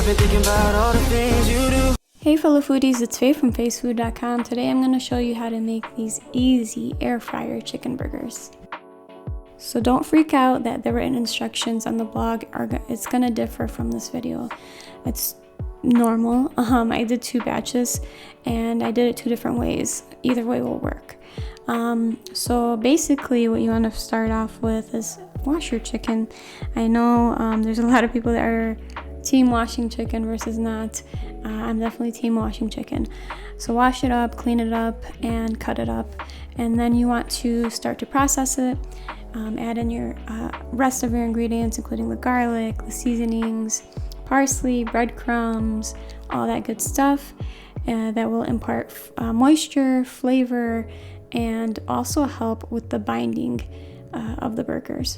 I've been thinking about all the things you do. Hey fellow foodies, it's Faye from facefood.com. Today I'm going to show you how to make these easy air fryer chicken burgers. So don't freak out that the written instructions on the blog it's going to differ from this video. It's normal. I did 2 batches and I did it 2 different ways. Either way will work. So basically what you want to start off with is wash your chicken. I know there's a lot of people that are team washing chicken versus not. I'm definitely team washing chicken. So wash it up, clean it up, and cut it up. And then you want to start to process it. Add in your rest of your ingredients, including the garlic, the seasonings, parsley, breadcrumbs, all that good stuff that will impart moisture, flavor, and also help with the binding of the burgers.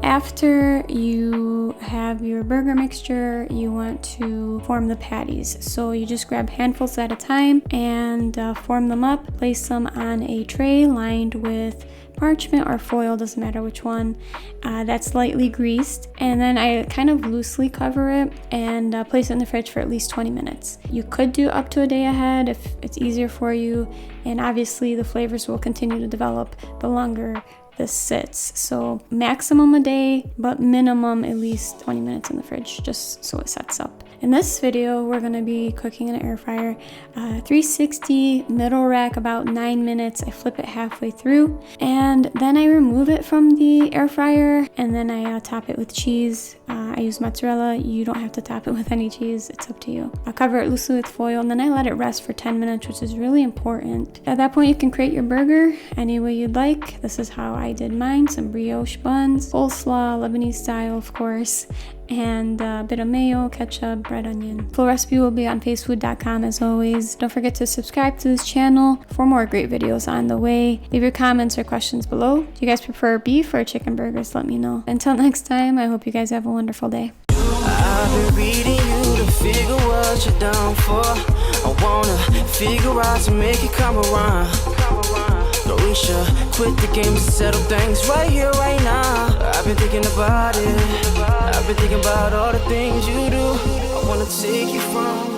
After you have your burger mixture, you want to form the patties. So you just grab handfuls at a time and form them up. Place them on a tray lined with parchment or foil, doesn't matter which one, that's lightly greased. And then I kind of loosely cover it and place it in the fridge for at least 20 minutes. You could do up to a day ahead if it's easier for you. And obviously the flavors will continue to develop the longer this sits. So maximum a day, but minimum at least 20 minutes in the fridge, just so it sets up. In this video, we're gonna be cooking in an air fryer, 360 middle rack, about 9 minutes. I flip it halfway through, and then I remove it from the air fryer, and then I top it with cheese. I use mozzarella. You don't have to top it with any cheese, it's up to you. I'll cover it loosely with foil, and then I let it rest for 10 minutes, which is really important. At that point, you can create your burger any way you'd like. This is how I did mine: some brioche buns, coleslaw, Lebanese style, of course, and a bit of mayo, ketchup, red onion. Full recipe will be on facefood.com as always. Don't forget to subscribe to this channel for more great videos on the way. Leave your comments or questions below. Do you guys prefer beef or chicken burgers? Let me know. Until next time, I hope you guys have a wonderful day. I've been reading you to figure what you're down for. I wanna figure out to make it come around. No, we should quit the game and settle things right here, right now. I've been thinking about it. I've been thinking about all the things you do. I wanna take you from